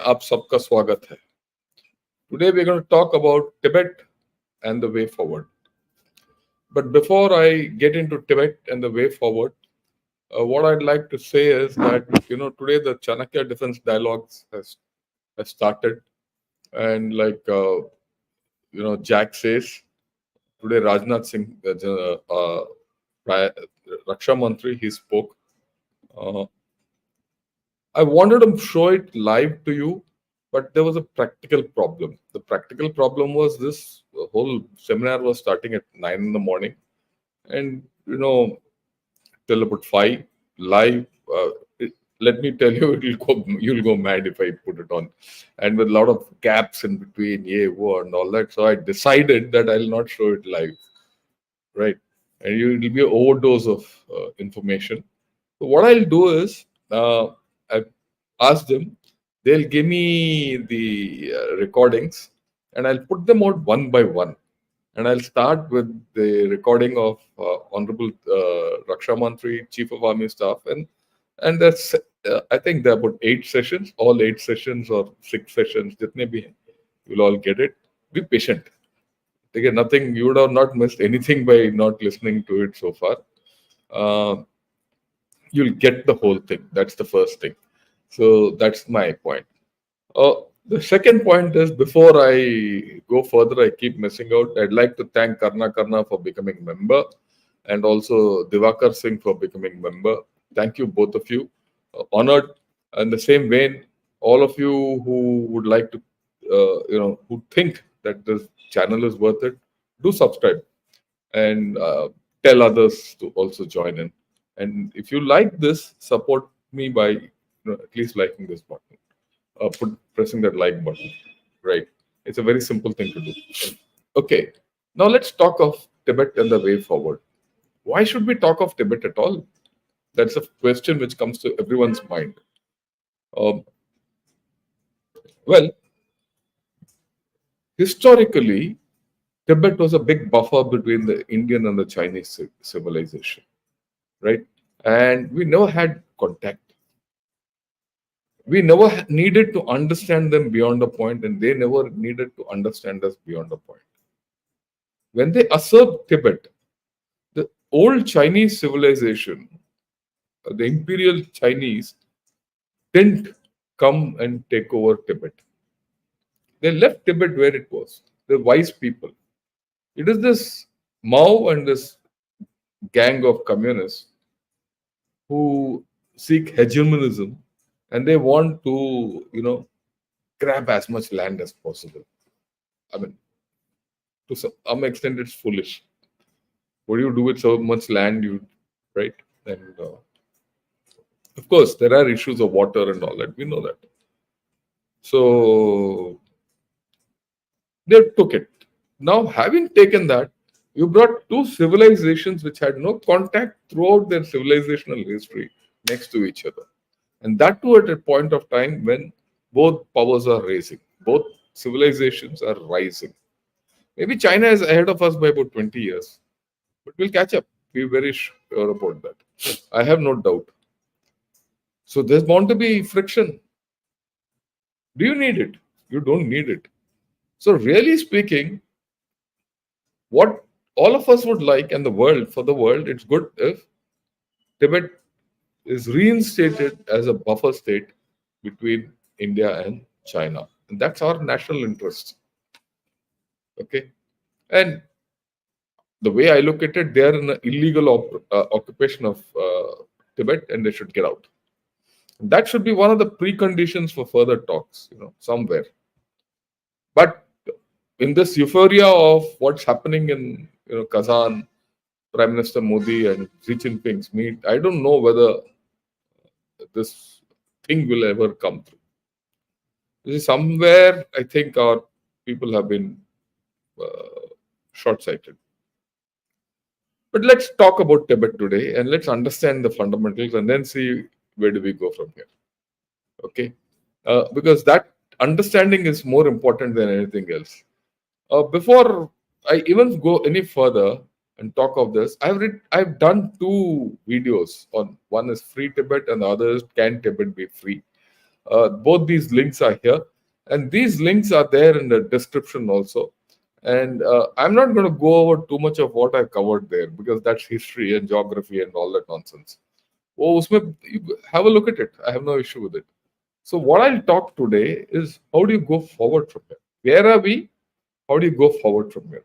आप सबका स्वागत है. Today we're going to talk about Tibet and the way forward. But before I get into Tibet and the way forward, what I'd like to say is that today the Chanakya Defense Dialogues has started, and Jack says today Rajnath Singh, Pri- Raksha Mantri, he spoke. Uh, I wanted to show it live to you, but there was a practical problem. The practical problem was this whole seminar was starting at 9 in the morning, and till about 5 live. Let me tell you, you'll go mad if I put it on, and with a lot of gaps in between, yeah, whoa, and all that. So I decided that I'll not show it live, right? And it will be an overdose of information. So what I'll do is, I ask them, they'll give me the recordings, and I'll put them out one by one. And I'll start with the recording of Honorable Raksha Mantri, Chief of Army Staff, and that's I think there are about 8 sessions, all 8 sessions or 6 sessions. Jitne bhi hain, you'll all get it. Be patient. Again, nothing. You would have not missed anything by not listening to it so far. Uh, you'll get the whole thing. That's the first thing. So that's my point. The second point is, before I go further, I keep missing out. I'd like to thank Karna for becoming member, and also Divakar Singh for becoming member. Thank you, both of you. Honored. In the same vein, all of you who would like to, who think that this channel is worth it, do subscribe and tell others to also join in. And if you like this, support me by at least liking this button, pressing that like button. Right? It's a very simple thing to do. Okay. Now let's talk of Tibet and the way forward. Why should we talk of Tibet at all? That's a question which comes to everyone's mind. Um, well, historically, Tibet was a big buffer between the Indian and the Chinese civilization, right? And we never had contact. We never needed to understand them beyond a point, and they never needed to understand us beyond a point. When they usurped Tibet, the old Chinese civilization, the imperial Chinese, didn't come and take over Tibet. They left Tibet where it was. The wise people. It is this Mao and this gang of communists who seek hegemonism, and they want to, grab as much land as possible. I mean, to some extent, it's foolish. What do you do with so much land? Right? And of course, there are issues of water and all that. We know that. So they took it. Now, having taken that, you brought two civilizations which had no contact throughout their civilizational history next to each other. And that too at a point of time when both powers are rising, both civilizations are rising. Maybe China is ahead of us by about 20 years, but we'll catch up. We're very sure about that. I have no doubt. So there's bound to be friction. Do you need it? You don't need it. So, really speaking, what all of us would like, and for the world, it's good if Tibet is reinstated as a buffer state between India and China. And that's our national interest. Okay. And the way I look at it, they are in an illegal occupation of Tibet, and they should get out. And that should be one of the preconditions for further talks, somewhere. But in this euphoria of what's happening in Kazan, Prime Minister Modi and Xi Jinping's meet, I don't know whether this thing will ever come through. This is somewhere I think our people have been short-sighted. But let's talk about Tibet today, and let's understand the fundamentals, and then see where do we go from here. Okay, because that understanding is more important than anything else. Before I even go any further and talk of this, I've done two videos on, one is Free Tibet and the other is Can Tibet Be Free? Both these links are here, and these links are there in the description also. And I'm not going to go over too much of what I covered there because that's history and geography and all that nonsense. Oh, you have a look at it. I have no issue with it. So what I'll talk today is how do you go forward from here? Where are we? How do you go forward from here?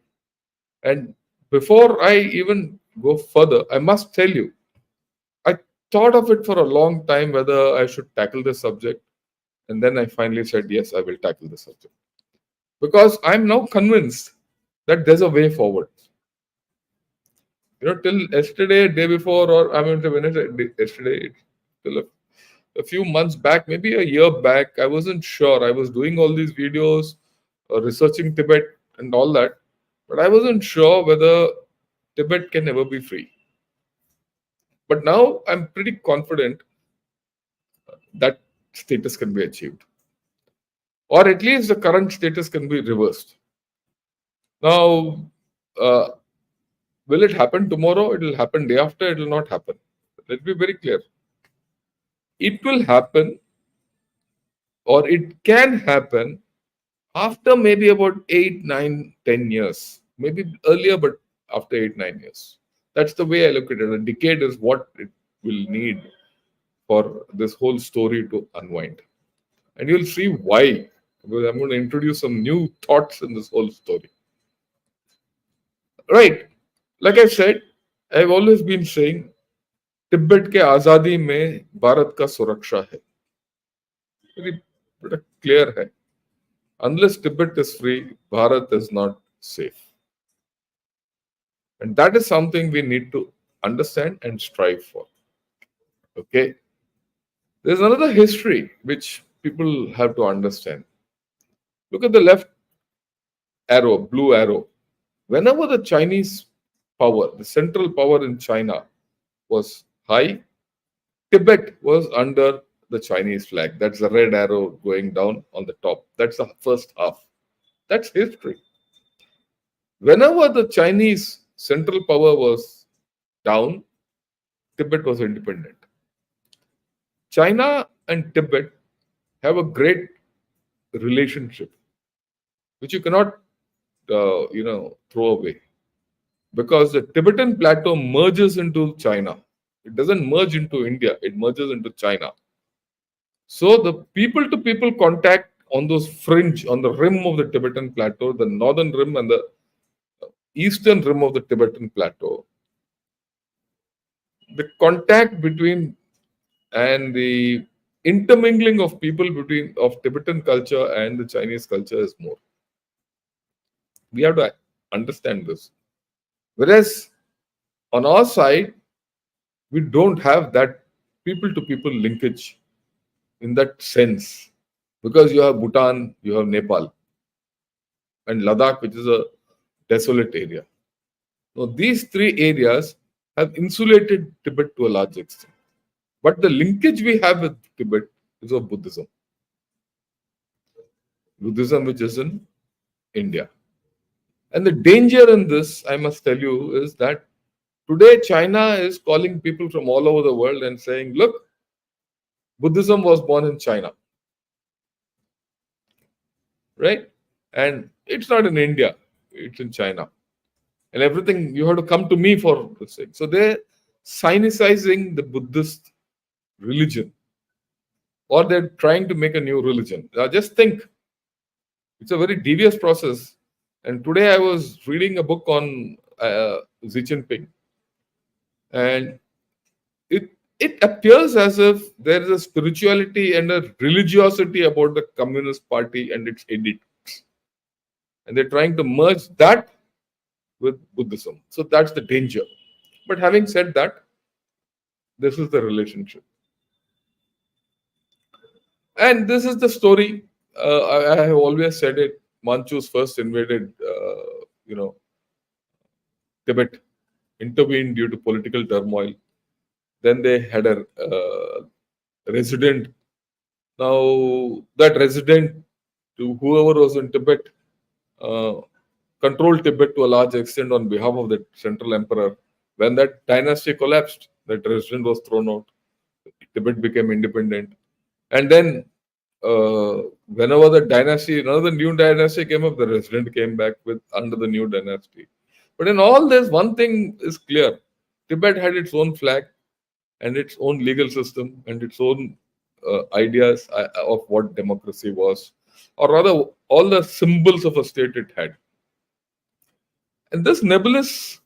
And before I even go further, I must tell you, I thought of it for a long time whether I should tackle this subject. And then I finally said, yes, I will tackle the subject. Because I'm now convinced that there's a way forward. Till yesterday, day before, or I mean, when I said yesterday, till a few months back, maybe a year back, I wasn't sure. I was doing all these videos, researching Tibet and all that, but I wasn't sure whether Tibet can ever be free. But now I'm pretty confident that status can be achieved, or at least the current status can be reversed. Now, uh, will it happen tomorrow? It will happen day after. It will not happen. Let's be very clear. It will happen, or it can happen after maybe about 8, 9, 10 years. Maybe earlier, but after 8, 9 years. That's the way I look at it. A decade is what it will need for this whole story to unwind. And you'll see why. Because I'm going to introduce some new thoughts in this whole story. Right. Like I said, I've always been saying, Tibet के आजादी में भारत का सुरक्षा है. Very clear है. Unless Tibet is free, Bharat is not safe. And that is something we need to understand and strive for. Okay. There's another history which people have to understand. Look at the left arrow, blue arrow. Whenever the Chinese power, the central power in China was high, Tibet was under the Chinese flag. That's the red arrow going down on the top. That's the first half. That's history. Whenever the Chinese central power was down, Tibet was independent. China and Tibet have a great relationship, which you cannot, throw away, because the Tibetan plateau merges into China. It doesn't merge into India; it merges into China. So the people-to-people contact on those fringe, on the rim of the Tibetan plateau, the northern rim and the eastern rim of the Tibetan plateau, the contact between and the intermingling of people between of Tibetan culture and the Chinese culture is more. We have to understand this. Whereas on our side, we don't have that people-to-people linkage in that sense, because you have Bhutan, you have Nepal, and Ladakh, which is a desolate area. Now, these three areas have insulated Tibet to a large extent. But the linkage we have with Tibet is of Buddhism. Buddhism, which is in India. And the danger in this, I must tell you, is that today China is calling people from all over the world and saying, look, Buddhism was born in China. Right? And it's not in India, it's in China. And everything, you have to come to me for this thing. So they're Sinicizing the Buddhist religion, or they're trying to make a new religion. Now just think, it's a very devious process. And today I was reading a book on Xi Jinping, and it appears as if there is a spirituality and a religiosity about the Communist Party and its edicts, and they're trying to merge that with Buddhism. So that's the danger. But having said that, this is the relationship. And this is the story. I have always said it. Manchus first invaded, Tibet, intervened due to political turmoil. Then they had a resident. Now that resident, to whoever was in Tibet, uh, controlled Tibet to a large extent on behalf of the central emperor. When that dynasty collapsed, that resident was thrown out. Tibet became independent. And then whenever the dynasty, another new dynasty came up, the resident came back with under the new dynasty. But in all this, one thing is clear: Tibet had its own flag and its own legal system and its own ideas of what democracy was, or rather, all the symbols of a state it had. And this nebulous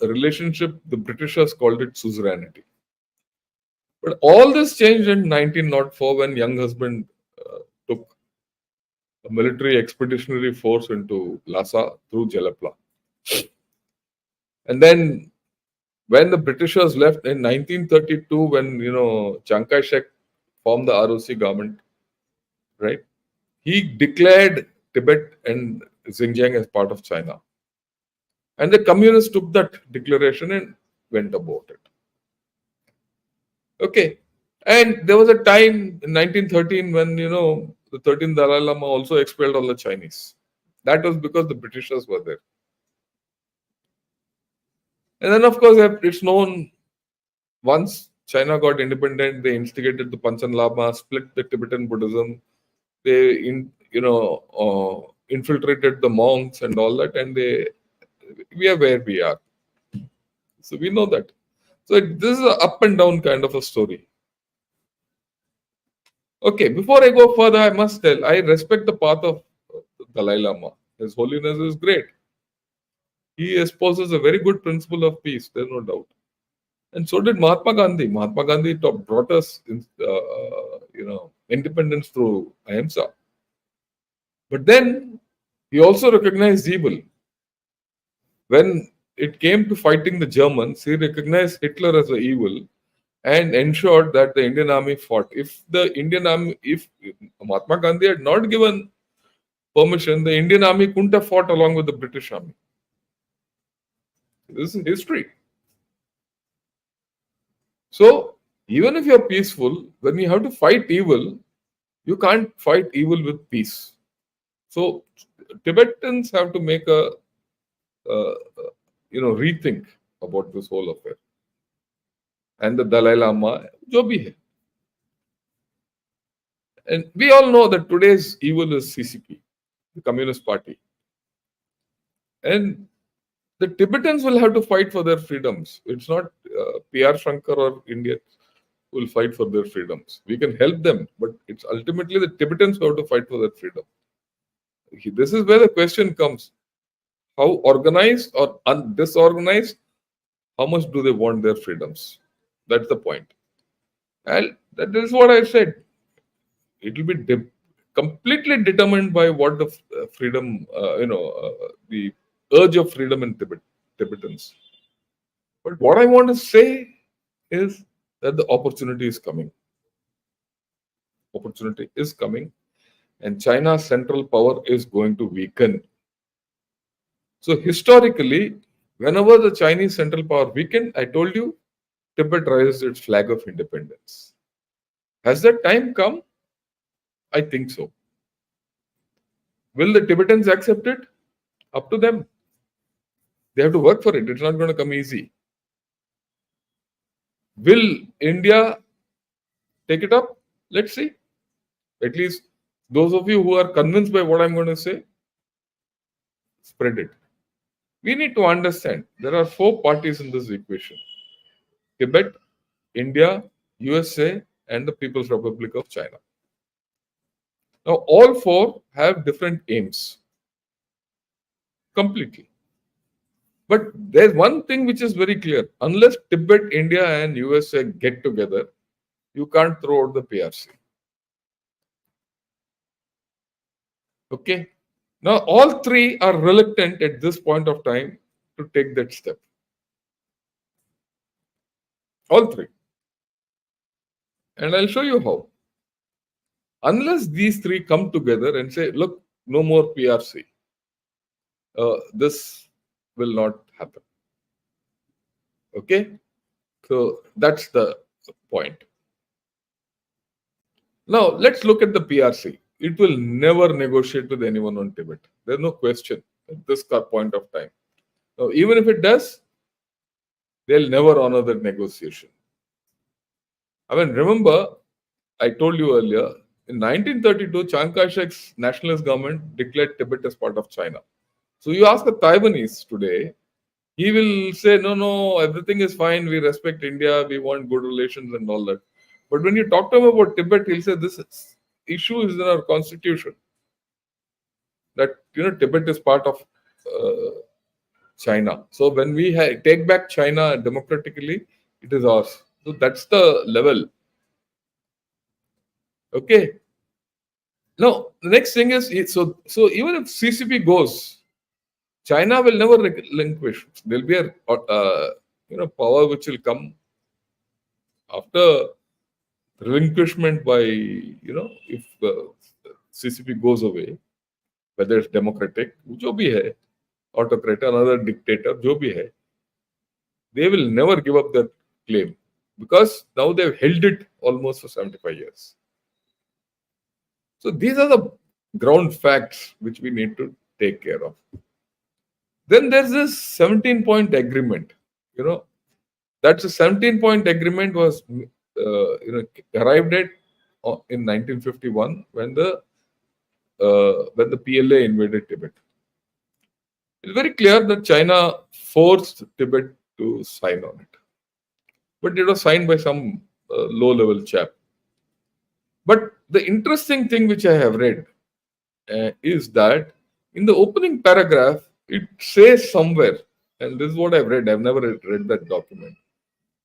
relationship, the Britishers called it suzerainty. But all this changed in 1904 when young husband took a military expeditionary force into Lhasa through Jalapla. And then when the Britishers left in 1932, when Chiang Kai-shek formed the ROC government, right? He declared Tibet and Xinjiang as part of China. And the communists took that declaration and went about it. Okay. And there was a time in 1913 when, the 13th Dalai Lama also expelled all the Chinese. That was because the Britishers were there. And then, of course, it's known once China got independent, they instigated the Panchen Lama, split the Tibetan Buddhism. They, infiltrated the monks and all that, and we are where we are. So we know that. So this is an up and down kind of a story. Okay, before I go further, I must tell, I respect the path of Dalai Lama. His Holiness is great. He espouses a very good principle of peace, there's no doubt. And so did Mahatma Gandhi. Mahatma Gandhi brought us, independence through ahimsa. But then he also recognized evil. When it came to fighting the Germans, he recognized Hitler as an evil and ensured that the Indian army fought. If Mahatma Gandhi had not given permission, the Indian army couldn't have fought along with the British army. This is history. So, even if you're peaceful, when you have to fight evil, you can't fight evil with peace. So, Tibetans have to make a rethink about this whole affair. And the Dalai Lama, jo bhi hai. And we all know that today's evil is CCP, the Communist Party. And the Tibetans will have to fight for their freedoms. It's not PR Shankar or India who will fight for their freedoms. We can help them, but it's ultimately the Tibetans who have to fight for their freedom. This is where the question comes. How organized or disorganized, how much do they want their freedoms? That's the point. And that is what I said. It will be completely determined by what the freedom, the urge of freedom in Tibetans. But what I want to say is that the opportunity is coming. Opportunity is coming, and China's central power is going to weaken. So historically, whenever the Chinese central power weakened, I told you, Tibet raised its flag of independence. Has that time come? I think so. Will the Tibetans accept it? Up to them. They have to work for it. It's not going to come easy. Will India take it up? Let's see. At least those of you who are convinced by what I'm going to say, spread it. We need to understand there are 4 parties in this equation: Tibet, India, USA, and the People's Republic of China. Now, all 4 have different aims. Completely. But there's one thing which is very clear. Unless Tibet, India, and USA get together, you can't throw out the PRC. Okay? Now, all 3 are reluctant at this point of time to take that step. All 3. And I'll show you how. Unless these 3 come together and say, look, no more PRC, this will not happen. Okay? So that's the point. Now, let's look at the PRC. It will never negotiate with anyone on Tibet. There's no question at this point of time. Now, even if it does, they'll never honor that negotiation. I mean, remember, I told you earlier, In 1932, Chiang Kai-shek's nationalist government declared Tibet as part of China. So you ask a Taiwanese today, he will say, no, no, everything is fine. We respect India. We want good relations and all that. But when you talk to him about Tibet, he'll say issue is in our constitution that Tibet is part of China. So when we take back China democratically, it is ours. So that's the level. Okay. Now the next thing is so even if CCP goes, China will never relinquish. There'll be a power which will come after relinquishment by if CCP goes away, whether it's democratic, जो भी है, autocrat, another dictator, जो भी है, they will never give up that claim because now they've held it almost for 75 years. So these are the ground facts which we need to take care of. Then there's this 17-point agreement. That's a 17-point agreement was arrived at in 1951 when the PLA invaded Tibet. It's very clear that China forced Tibet to sign on it, but it was signed by some low-level chap. But the interesting thing which I have read is that in the opening paragraph, it says somewhere, and this is what I've read, I've never read that document.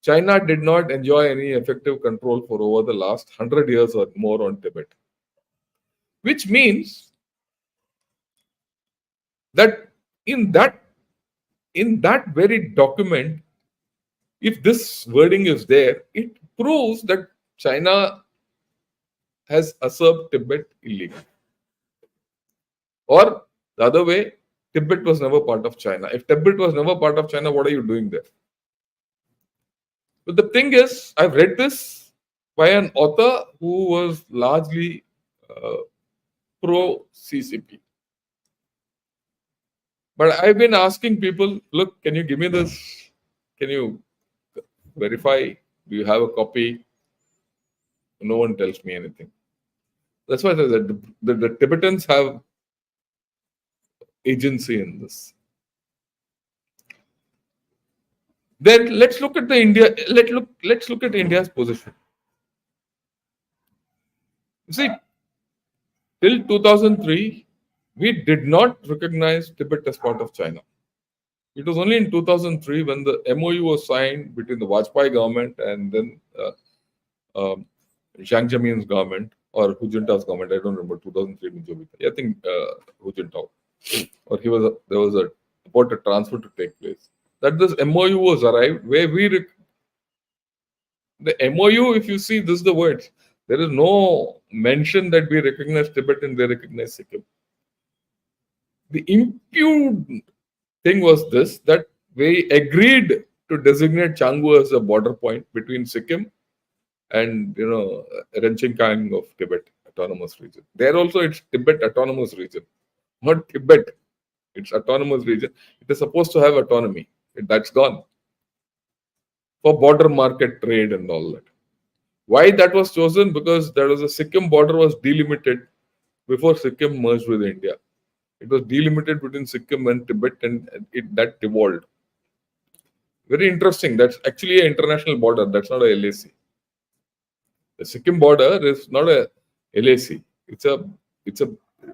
China did not enjoy any effective control for over the last 100 years or more on Tibet. Which means that in that very document, if this wording is there, it proves that China has usurped Tibet illegally. Or the other way, Tibet was never part of China. If Tibet was never part of China, what are you doing there? But the thing is, I've read this by an author who was largely pro-CCP. But I've been asking people, look, can you give me this? Can you verify? Do you have a copy? No one tells me anything. That's why I said the Tibetans have agency in this. Then let's look at let's look at India's position. You see, till 2003, we did not recognize Tibet as part of China. It was only in 2003 when the MOU was signed between the Vajpayee government and then Jiang Zemin's government or Hu Jintao's government. I don't remember 2003. I think Hu Jintao, or there was about a transfer to take place. That this MOU was arrived where the MOU, if you see, this is the words. There is no mention that we recognize Tibet and they recognize Sikkim. The impugned thing was this, that we agreed to designate Canggu as a border point between Sikkim and Renchingkang of Tibet Autonomous Region. There also it's Tibet Autonomous Region, not Tibet. It's autonomous region. It is supposed to have autonomy. That's gone for border market trade and all that. Why that was chosen? Because there was a Sikkim border was delimited before Sikkim merged with India. It was delimited between Sikkim and Tibet, and that devolved. Very interesting. That's actually an international border. That's not a LAC. The Sikkim border is not a LAC. It's a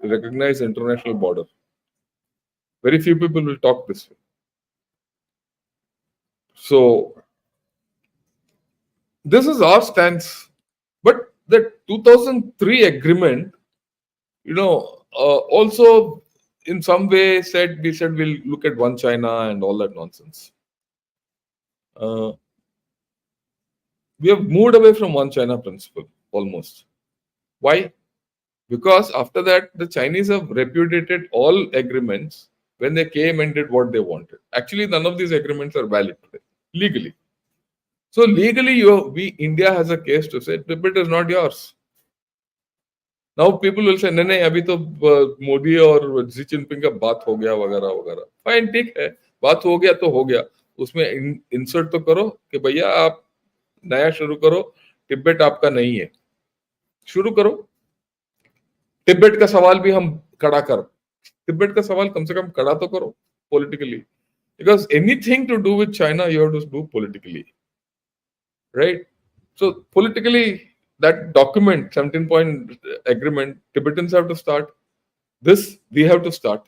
recognized international border. Very few people will talk this way. So this is our stance. But the 2003 agreement, also in some way we said we'll look at one China and all that nonsense. We have moved away from one China principle almost. Why? Because after that, the Chinese have repudiated all agreements when they came and did what they wanted. Actually, none of these agreements are valid today, legally. So legally, India has a case to say Tibet is not yours. Now people will say, नहीं अभी तो मोदी और Xi Jinping का बात हो गया वगैरह वगैरह. Fine, ठीक है, बात हो गया तो हो गया. उसमें इंसर्ट तो करो कि भैया आप नया शुरू करो, तिब्बत आपका नहीं है. शुरू करो. तिब्बत का सवाल भी हम खड़ा कर, तिब्बत का सवाल कम से कम खड़ा तो करो politically, because anything to do with China you have to do politically, right? So politically, that document, 17-point agreement, Tibetans have to start this, we have to start,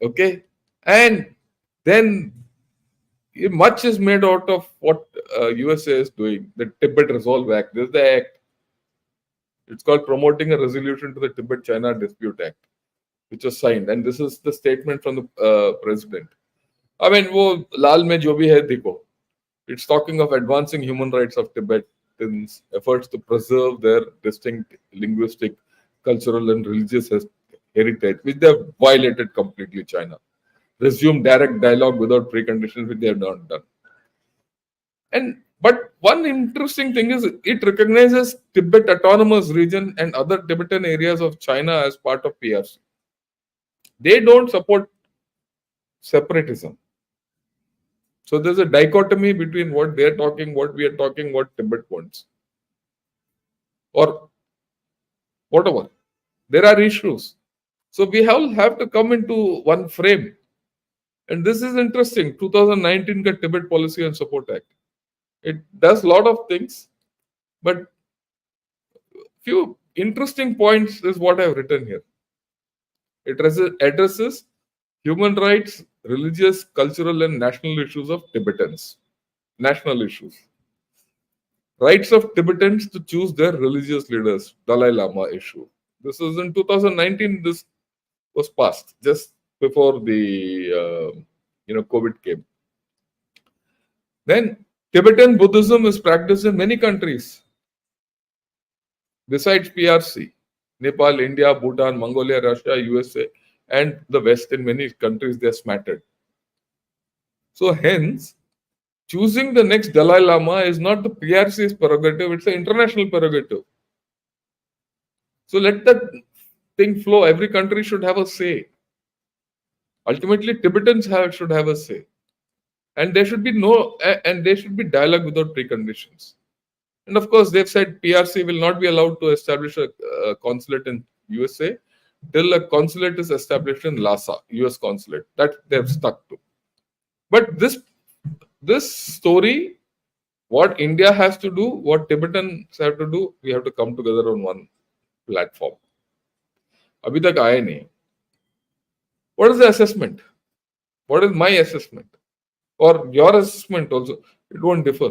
okay? And then much is made out of what USA is doing, the Tibet Resolve Act. This is the act. It's called Promoting a Resolution to the Tibet-China Dispute Act, which was signed. And this is the statement from the president. I mean, wo लाल में जो भी है देखो, it's talking of advancing human rights of Tibetans, efforts to preserve their distinct linguistic, cultural, and religious heritage, which they have violated completely, China. Resume direct dialogue without preconditions, which they have not done. But one interesting thing is it recognizes Tibet Autonomous Region and other Tibetan areas of China as part of PRC. They don't support separatism. So there's a dichotomy between what they're talking, what we are talking, what Tibet wants. Or whatever. There are issues. So we all have to come into one frame. And this is interesting. 2019 ka Tibet Policy and Support Act. It does a lot of things, but few interesting points is what I've written here. It addresses human rights, religious, cultural, and national issues of Tibetans. National issues. Rights of Tibetans to choose their religious leaders. Dalai Lama issue. This is in 2019. This was passed just before the COVID came. Then Tibetan Buddhism is practiced in many countries besides PRC. Nepal, India, Bhutan, Mongolia, Russia, USA, and the West. In many countries they are smattered. So hence, choosing the next Dalai Lama is not the PRC's prerogative, it's an international prerogative. So let that thing flow. Every country should have a say. Ultimately, Tibetans should have a say. And there should be dialogue without preconditions. And of course, they've said PRC will not be allowed to establish a consulate in USA till a consulate is established in Lhasa, US consulate. That they've stuck to. But this story, what India has to do, what Tibetans have to do, we have to come together on one platform. Abhi tak aaya nahi. What is the assessment? What is my assessment? Or your assessment also? It won't differ.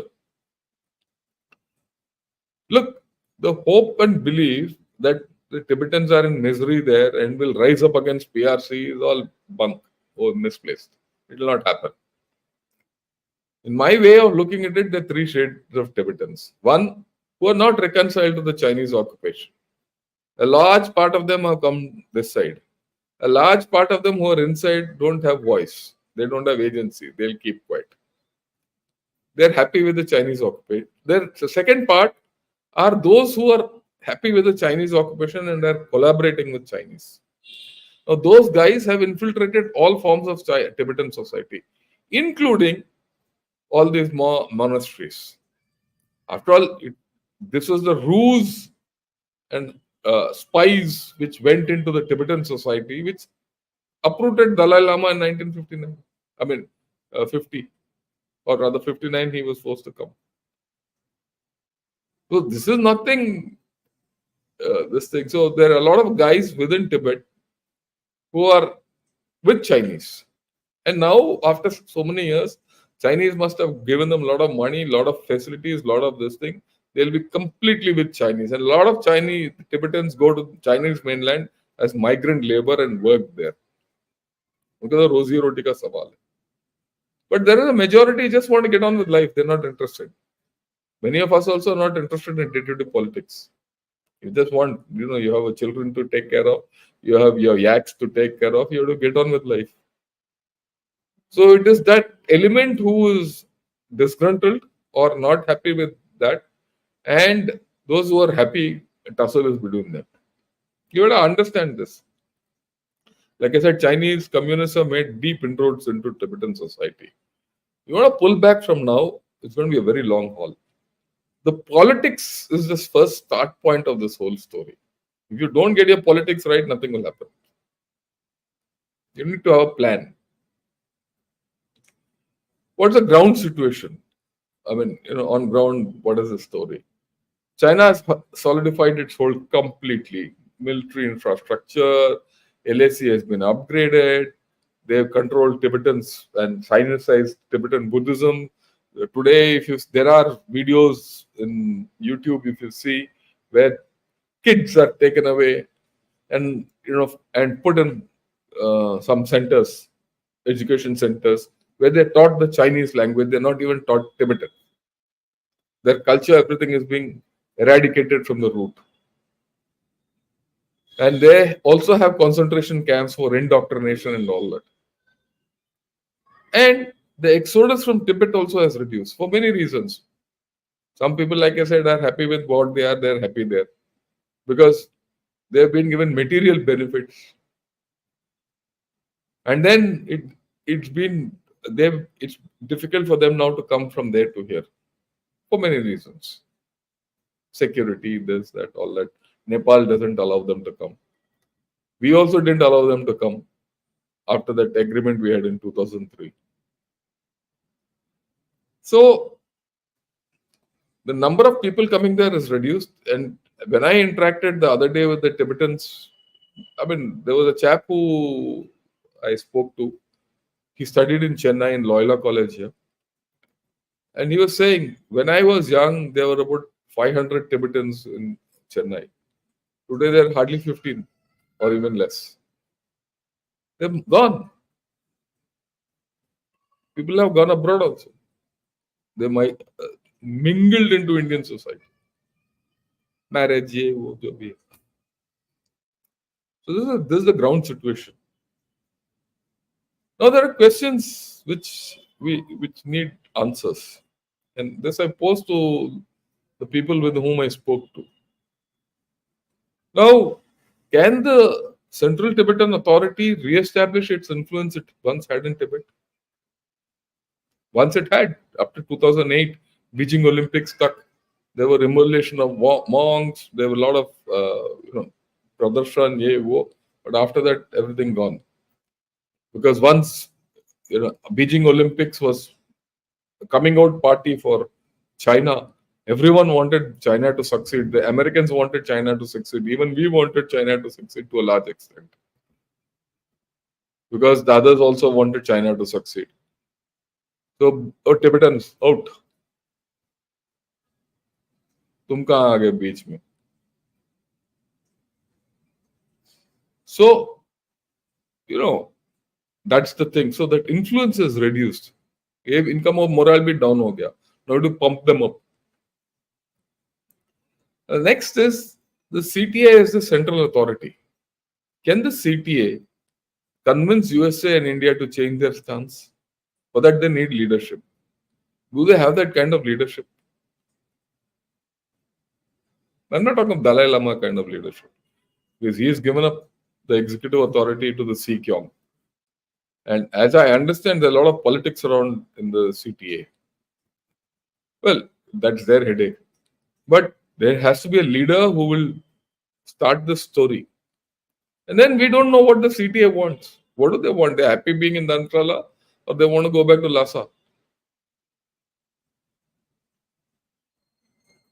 Look, the hope and belief that the Tibetans are in misery there and will rise up against PRC is all bunk or misplaced. It will not happen. In my way of looking at it, there are three shades of Tibetans. One, who are not reconciled to the Chinese occupation. A large part of them have come this side. A large part of them who are inside don't have voice. They don't have agency. They'll keep quiet. They're happy with the Chinese occupation. The second part are those who are happy with the Chinese occupation and are collaborating with Chinese. Now, those guys have infiltrated all forms of Tibetan society, including all these monasteries. After all, this was the ruse and spies which went into the Tibetan society, which uprooted Dalai Lama in 1959. I mean, 50, or rather 59, he was forced to come. So this is nothing, this thing. So there are a lot of guys within Tibet who are with Chinese. And now, after so many years, Chinese must have given them a lot of money, a lot of facilities, a lot of this thing. They'll be completely with Chinese. And a lot of Chinese Tibetans go to Chinese mainland as migrant labor and work there. Because the rozi roti ka sawal hai. But there is a majority who just want to get on with life. They're not interested. Many of us also are not interested in day-to-day politics. You just want, you have children to take care of, you have your yaks to take care of, you have to get on with life. So it is that element who is disgruntled or not happy with that, and those who are happy, a tussle is between them. You have to understand this. Like I said, Chinese communists have made deep inroads into Tibetan society. You want to pull back from now, it's going to be a very long haul. The politics is the first start point of this whole story. If you don't get your politics right, nothing will happen. You need to have a plan. What's the ground situation? I mean, on ground, what is the story? China has solidified its hold completely. Military infrastructure, LAC has been upgraded. They have controlled Tibetans and Sinicized Tibetan Buddhism. Today, there are videos in YouTube, if you see, where kids are taken away and put in some centers, education centers, where they're taught the Chinese language. They're not even taught Tibetan. Their culture, everything is being eradicated from the root. And they also have concentration camps for indoctrination and all that. And the exodus from Tibet also has reduced for many reasons. Some people, like I said, are happy with what they are. They're happy there because they've been given material benefits. And then it's difficult for them now to come from there to here for many reasons. Security, this, that, all that. Nepal doesn't allow them to come. We also didn't allow them to come after that agreement we had in 2003. So the number of people coming there is reduced. And when I interacted the other day with the Tibetans, I mean, there was a chap who I spoke to. He studied in Chennai in Loyola College here. And he was saying, when I was young, there were about 500 Tibetans in Chennai. Today, there are hardly 15 or even less. They've gone. People have gone abroad also. They might mingled into Indian society. Marriage, ye, wo, jo bhi hai. So this is the ground situation. Now there are questions which need answers. And this I posed to the people with whom I spoke to. Now, can the Central Tibetan Authority re-establish its influence it once had in Tibet? Once it had, up to 2008, Beijing Olympics stuck. There were immolation of monks. There were a lot of, pradarshan, ye, wo. But after that, everything gone. Because once, Beijing Olympics was a coming out party for China. Everyone wanted China to succeed. The Americans wanted China to succeed. Even we wanted China to succeed to a large extent. Because the others also wanted China to succeed. So, Tibetans, out. तुम कहाँ आ गए बीच में? So, that's the thing. So that influence is reduced. Income of morale bit down ho gaya. Now to pump them up. Next is the CTA is the central authority. Can the CTA convince USA and India to change their stance? For that they need leadership. Do they have that kind of leadership? I'm not talking of Dalai Lama kind of leadership. Because he has given up the executive authority to the CKyong. And as I understand, there are a lot of politics around in the CTA. Well, that's their headache. But there has to be a leader who will start this story. And then we don't know what the CTA wants. What do they want? They're happy being in Dharamshala or they want to go back to Lhasa?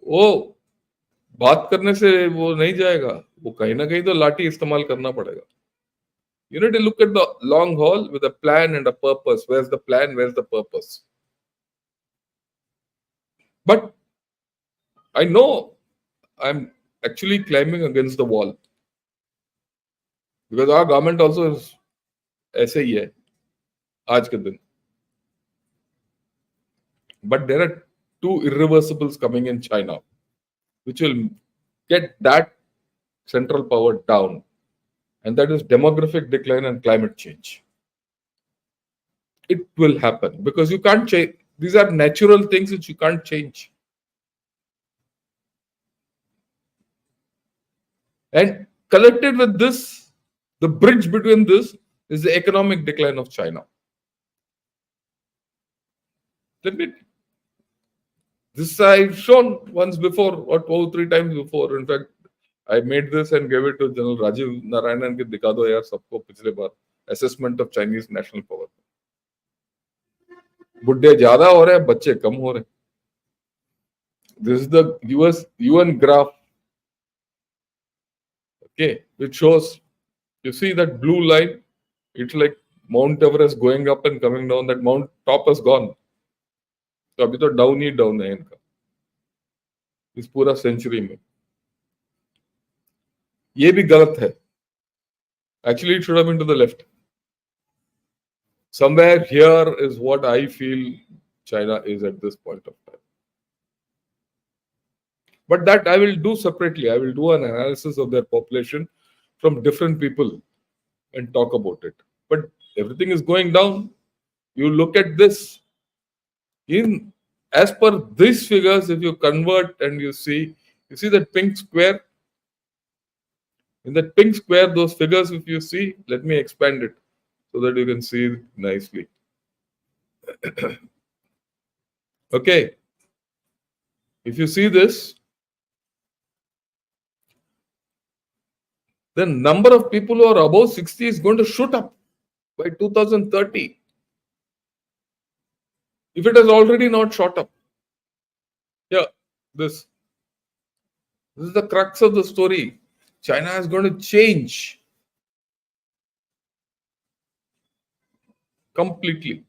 वो बात करने से वो नहीं जाएगा. वो कहीं ना कहीं तो लाठी इस्तेमाल करना पड़ेगा. You need to look at the long haul with a plan and a purpose. Where's the plan? Where's the purpose? But I know I'm actually climbing against the wall. Because our government also is ऐसे ही है आज के दिन. But there are two irreversibles coming in China, which will get that central power down. And that is demographic decline and climate change. It will happen because you can't change. These are natural things which you can't change. And connected with this, the bridge between this is the economic decline of China. This I've shown once before or 2 or 3 times before. In fact, I made this and gave it to General Rajiv Narayanan कि दिखा दो यार सबको पिछले बार assessment of Chinese national power. बुढ़े ज्यादा हो रहे हैं, बच्चे कम हो रहे हैं. This is the UN graph, okay, which shows, you see that blue line, it's like Mount Everest going up and coming down. That Mount top has gone. तो अभी तो डाउन ही डाउन है इनका इस पूरा सेंचुरी में. ये भी गलत है. Actually, it should have been to the left. Somewhere here is what I feel China is at this point of time. But that I will do separately. I will do an analysis of their population from different people and talk about it. But everything is going down. You look at this. As per these figures, if you convert and you see that pink square. In that pink square, those figures, if you see, let me expand it so that you can see it nicely. Okay. If you see this, the number of people who are above 60 is going to shoot up by 2030. If it has already not shot up. Yeah, this is the crux of the story. China is going to change completely.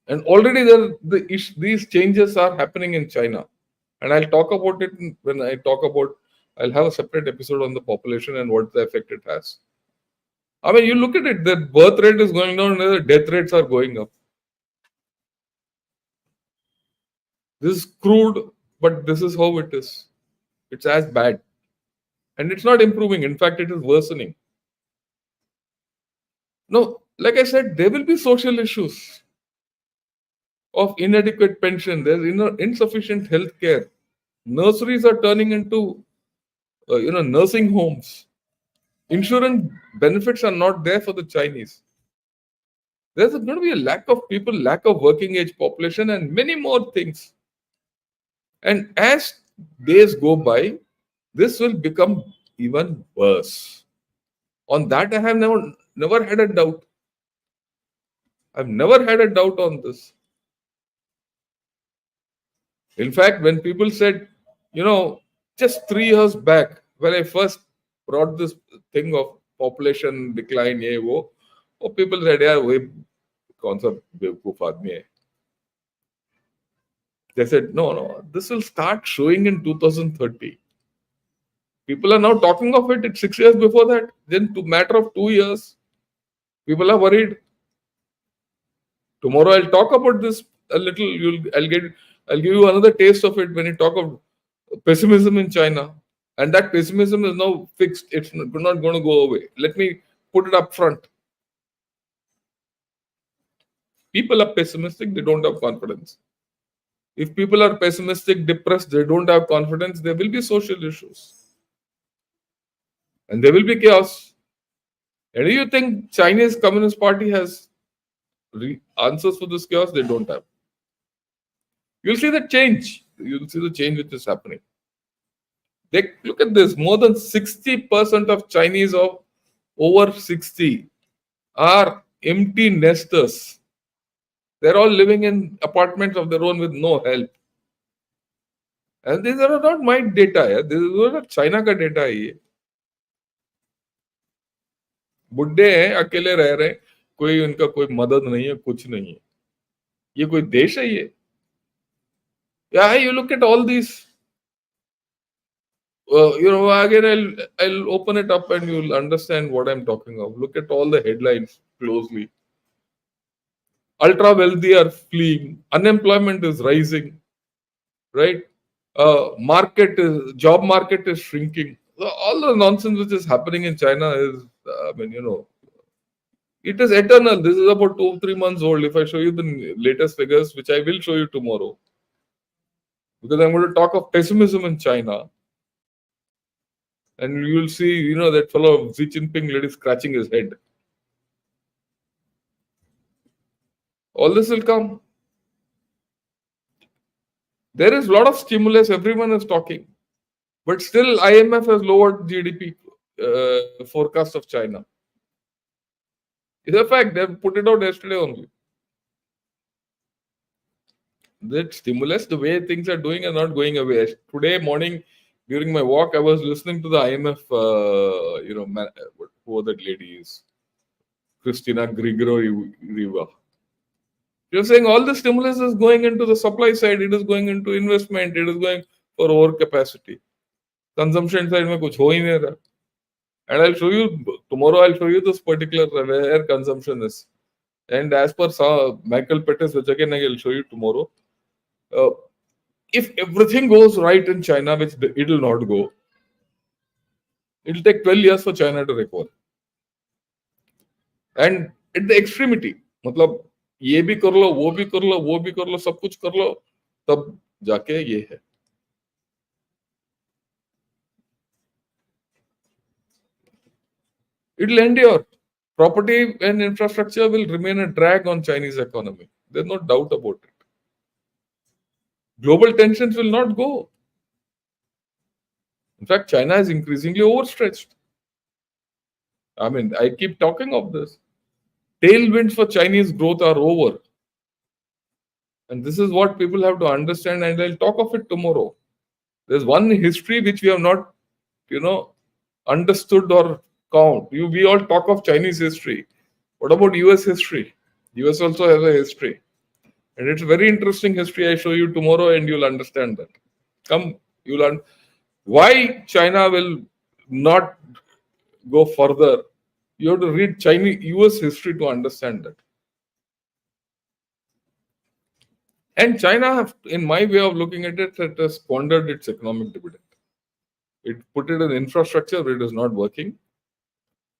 And already these changes are happening in China. And I'll talk about it when I talk about, I'll have a separate episode on the population and what the effect it has. I mean, you look at it, the birth rate is going down and the death rates are going up. This is crude, but this is how it is. It's as bad. And it's not improving. In fact, it is worsening. No, like I said, there will be social issues of inadequate pension. There's insufficient health care. Nurseries are turning into, nursing homes. Insurance benefits are not there for the Chinese. There's going to be a lack of people, lack of working age population, and many more things. And as days go by, this will become even worse. On that, I have never had a doubt. I've never had a doubt on this. In fact, when people said, just 3 years back, when I first brought this thing of population decline, people said, yeah, kaun sa bewakoof aadmi hai. They said, no, this will start showing in 2030. People are now talking of it. It's 6 years before that. Then, to matter of 2 years, people are worried. Tomorrow, I'll talk about this a little. I'll give you another taste of it when you talk of pessimism in China. And that pessimism is now fixed. It's not going to go away. Let me put it up front. People are pessimistic. They don't have confidence. If people are pessimistic, depressed, they don't have confidence, there will be social issues. And there will be chaos. And do you think Chinese Communist Party has answers for this chaos? They don't have. You'll see the change. You'll see the change which is happening. Look at this. More than 60% of Chinese of over 60 are empty nesters. They're all living in apartments of their own with no help. And these are not my data. Yeah? This is not China का data है ये. बुड्ढे हैं, अकेले रह रहे हैं, कोई उनका कोई मदद नहीं है, कुछ नहीं है. ये कोई देश है ये? Yeah, you look at all these. Again, I'll open it up and you'll understand what I'm talking of. Look at all the headlines closely. Ultra wealthy are fleeing. Unemployment is rising. Right? Job market is shrinking. All the nonsense which is happening in China is, it is eternal. This is about 2-3 months old. If I show you the latest figures, which I will show you tomorrow, because I'm going to talk of pessimism in China, and you will see, that fellow Xi Jinping lady scratching his head. All this will come. There is a lot of stimulus, everyone is talking. But still, IMF has lowered GDP forecast of China. It's a fact. They put it out yesterday only. That stimulus, the way things are doing, are not going away. Today morning, during my walk, I was listening to the IMF. Who that lady is? Christina Grigorieva. You're saying all the stimulus is going into the supply side. It is going into investment. It is going for overcapacity. Consumption side में कुछ हो ही नहीं रहा. And I'll show you tomorrow. I'll show you this particular where consumption is. And as per Michael Pettis, which again I'll show you tomorrow. If everything goes right in China, which it will not go, it will take 12 years for China to recover. And at the extremity, मतलब ये भी कर लो, वो भी कर लो, वो भी कर लो, सब कुछ कर लो, तब जाके ये है. It will endure. Property and infrastructure will remain a drag on Chinese economy. There's no doubt about it. Global tensions will not go. In fact, China is increasingly overstretched. I mean, I keep talking of this. Tailwinds for Chinese growth are over. And this is what people have to understand, and I'll talk of it tomorrow. There's one history which we have not, understood or count. We all talk of Chinese history. What about US history? US also has a history. And it's a very interesting history. I show you tomorrow and you'll understand that. Come, you'll learn why China will not go further. You have to read Chinese US history to understand that. And China, in my way of looking at it, it has squandered its economic dividend. It put it in infrastructure where it is not working.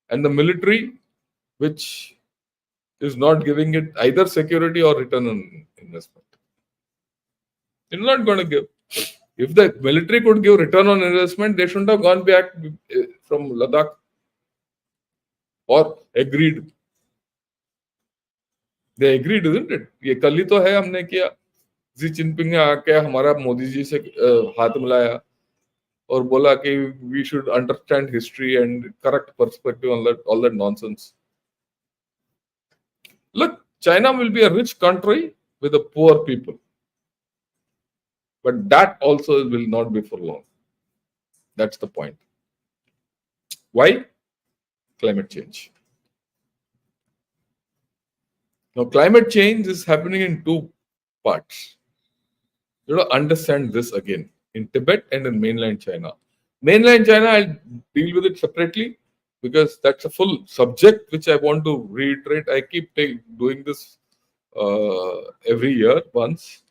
And the military, which is not giving it either security or return on investment. It's not going to give. If the military could give return on investment, they shouldn't have gone back from Ladakh or agreed. They agreed, isn't it? ये कल ही तो है हमने किया. Xi Jinping ने आके हमारा मोदी जी से हाथ मिलाया और बोला कि we should understand history and correct perspective on all that nonsense. Look, China will be a rich country with a poor people. But that also will not be for long. That's the point. Why? Climate change. Now, climate change is happening in two parts. You have to understand this again. In Tibet and in mainland China. Mainland China, I'll deal with it separately because that's a full subject which I want to reiterate. I keep doing this every year once,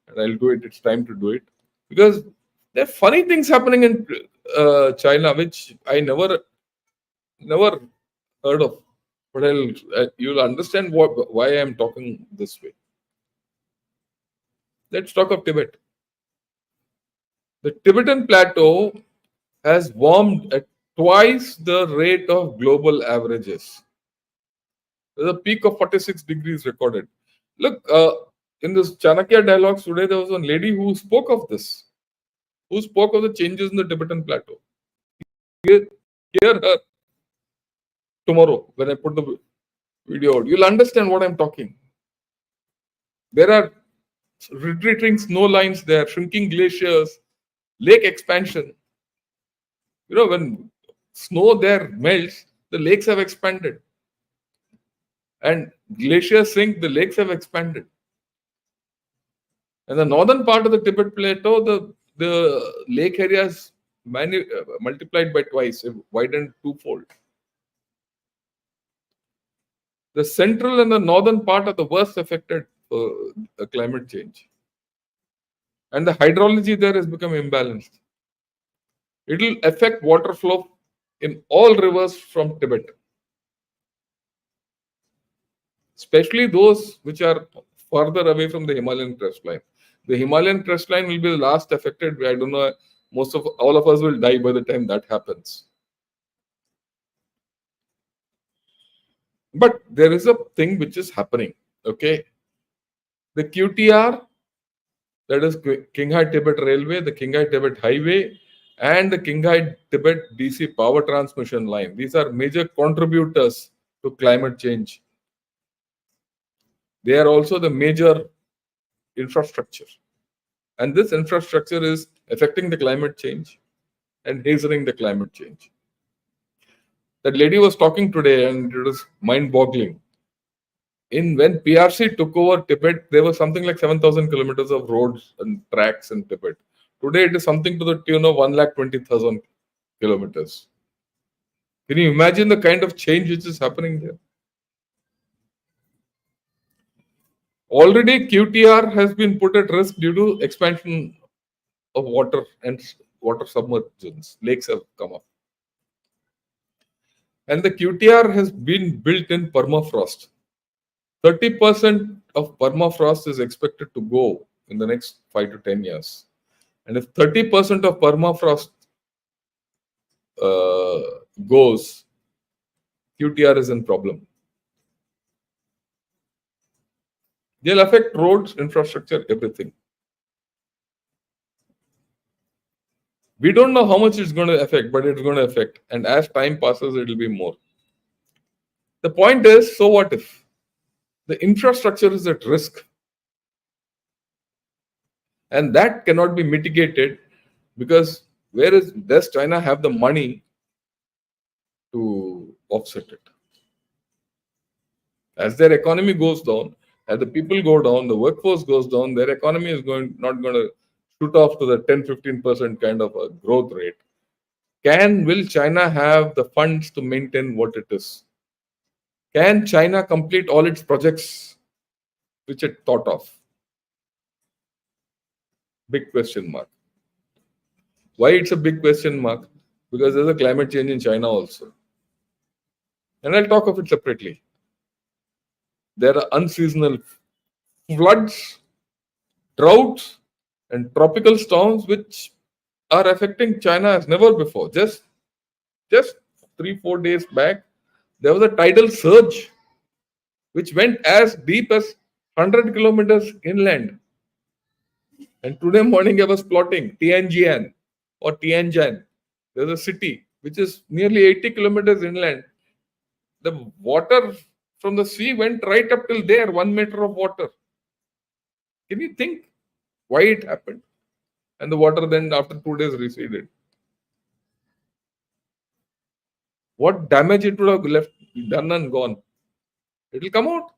and I'll do it. It's time to do it because there are funny things happening in China which I never heard of. But you'll understand why I'm talking this way. Let's talk of Tibet. The Tibetan plateau has warmed at twice the rate of global averages. There's a peak of 46 degrees recorded. Look, in this Chanakya dialogues today, there was one lady who spoke of this, who spoke of the changes in the Tibetan plateau. Hear her tomorrow when I put the video out. You'll understand what I'm talking. There are retreating snow lines there, shrinking glaciers, lake expansion. When snow there melts, the lakes have expanded. And glaciers sink, the lakes have expanded. And the northern part of the Tibet plateau, the lake area is multiplied by twice, widened twofold. The central and the northern part are the worst affected climate change. And the hydrology there has become imbalanced. It will affect water flow in all rivers from Tibet, especially those which are further away from the Himalayan crest line. The Himalayan crest line will be the last affected. I don't know, all of us will die by the time that happens. But there is a thing which is happening. Okay, the QTR That is Qinghai Tibet Railway, the Qinghai Tibet Highway, and the Qinghai Tibet DC power transmission line. These are major contributors to climate change. They are also the major infrastructure. And this infrastructure is affecting the climate change and hastening the climate change. That lady was talking today and it was mind-boggling. When PRC took over Tibet, there was something like 7,000 kilometers of roads and tracks in Tibet. Today, it is something to the tune of 120,000 kilometers. Can you imagine the kind of change which is happening there? Already, QTR has been put at risk due to expansion of water and water submergence. Lakes have come up. And the QTR has been built in permafrost. 30% of permafrost is expected to go in the next 5 to 10 years. And if 30% of permafrost goes, QTR is in problem. They'll affect roads, infrastructure, everything. We don't know how much it's going to affect, but it's going to affect. And as time passes, it will be more. The point is, so what if? The infrastructure is at risk. And that cannot be mitigated because does China have the money to offset it? As their economy goes down, as the people go down, the workforce goes down, their economy is not going to shoot off to the 10-15% kind of a growth rate. Will China have the funds to maintain what it is? Can China complete all its projects which it thought of? Big question mark. Why it's a big question mark? Because there's a climate change in China also. And I'll talk of it separately. There are unseasonal floods, droughts, and tropical storms which are affecting China as never before. Just 3-4 days back, there was a tidal surge which went as deep as 100 kilometers inland. And today morning I was plotting Tianjin or Tianjin. There's a city which is nearly 80 kilometers inland. The water from the sea went right up till there, 1 meter of water. Can you think why it happened? And the water then after 2 days receded. What damage it would have done and gone? It will come out.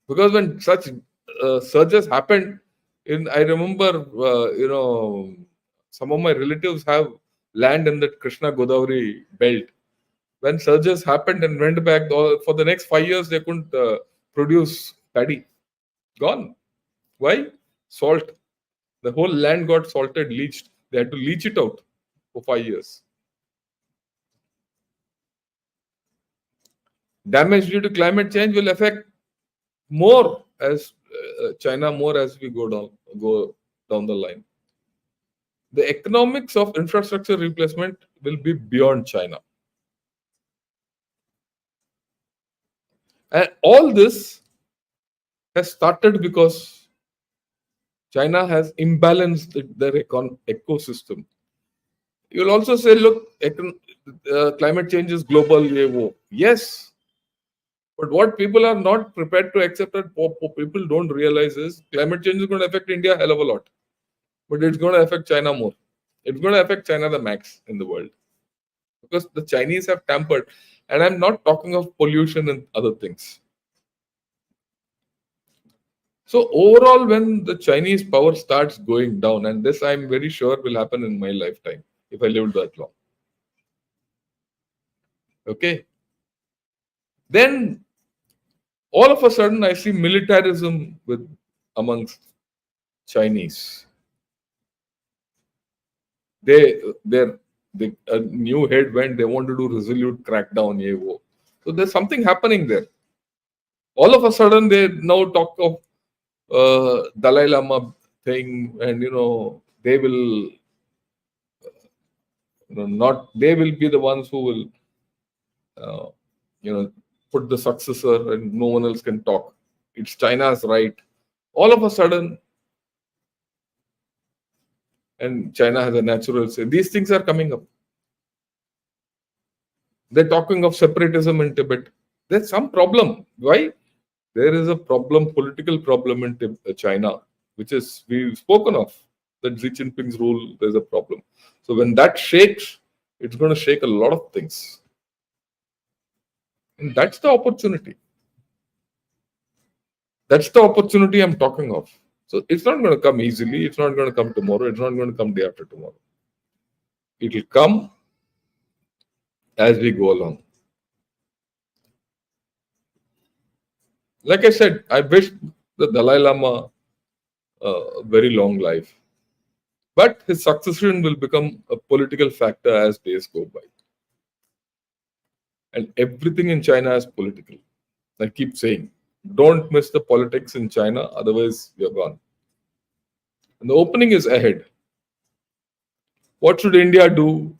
Because when such surges happened, I remember, some of my relatives have land in the Krishna Godavari belt. When surges happened and went back, for the next 5 years, they couldn't produce paddy. Gone. Why? Salt. The whole land got salted, leached. They had to leach it out for 5 years. Damage due to climate change will affect more as China more as we go down the line. The economics of infrastructure replacement will be beyond China. And all this has started because China has imbalanced their ecosystem. You'll also say, look, climate change is global. Yes. But what people are not prepared to accept, that people don't realize, is climate change is going to affect India a hell of a lot. But it's going to affect China more. It's going to affect China the max in the world. Because the Chinese have tampered. And I'm not talking of pollution and other things. So overall, when the Chinese power starts going down, and this I'm very sure will happen in my lifetime, if I live that long. Okay. Then all of a sudden, I see militarism amongst Chinese. A new head went. They want to do resolute crackdown. So there's something happening there. All of a sudden, they now talk of Dalai Lama thing, and they will They will be the ones who will put the successor, and no one else can talk. It's China's right. all of a sudden, and China has a natural say, these things are coming up. They're talking of separatism in Tibet. There's some problem. Why? There is a problem, political problem in China, which is we've spoken of. That Xi Jinping's rule, there's a problem. So when that shakes, it's going to shake a lot of things. And that's the opportunity. That's the opportunity I'm talking of. So it's not going to come easily. It's not going to come tomorrow. It's not going to come day after tomorrow. It will come as we go along. Like I said, I wish the Dalai Lama a very long life. But his succession will become a political factor as days go by. And everything in China is political. I keep saying, don't miss the politics in China, otherwise you're gone. And the opening is ahead. What should India do?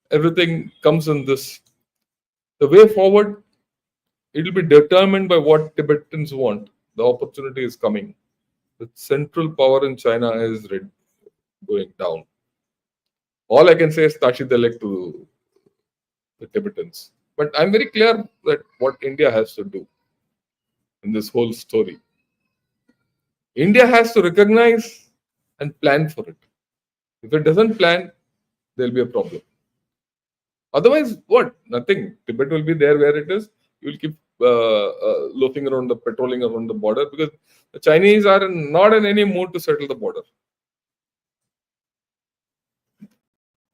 Everything comes in this. The way forward, it will be determined by what Tibetans want. The opportunity is coming. The central power in China is going down. All I can say is Tashi Delek to the Tibetans. But I'm very clear that what India has to do in this whole story. India has to recognize and plan for it. If it doesn't plan, there'll be a problem. Otherwise, what? Nothing. Tibet will be there where it is. You will keep loafing around patrolling around the border, because the Chinese are not in any mood to settle the border.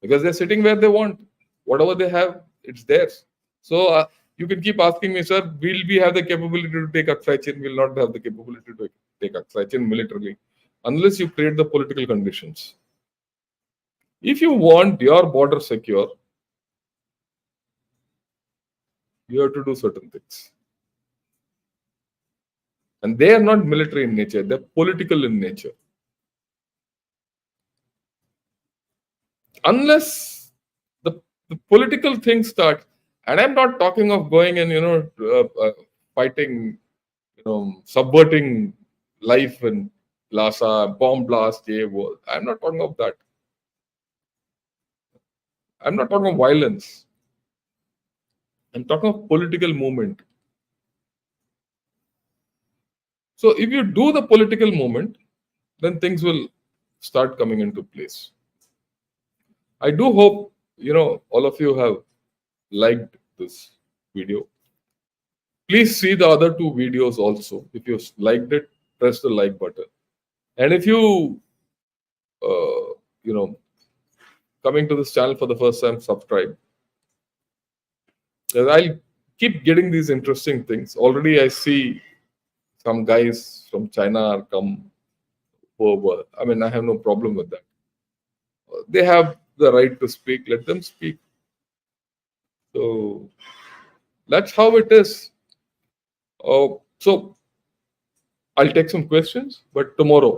Because they're sitting where they want. Whatever they have, it's theirs. So you can keep asking me, sir, will we have the capability to take Aksai Chin? Will not have the capability to take Aksai Chin militarily, unless you create the political conditions. If you want your border secure, you have to do certain things. And they are not military in nature, they're political in nature. Unless the political thing starts, and I'm not talking of going and fighting, subverting life in Lhasa, bomb blast, I'm not talking of that. I'm not talking of violence. I'm talking of political movement. So if you do the political movement, then things will start coming into place. I do hope, all of you have liked this video. Please see the other two videos also. If you liked it, press the like button. And if you, coming to this channel for the first time, subscribe. I'll keep getting these interesting things. Already I see some guys from China are come over. I mean, I have no problem with that. They have the right to speak. Let them speak. So that's how it is. So I'll take some questions, but tomorrow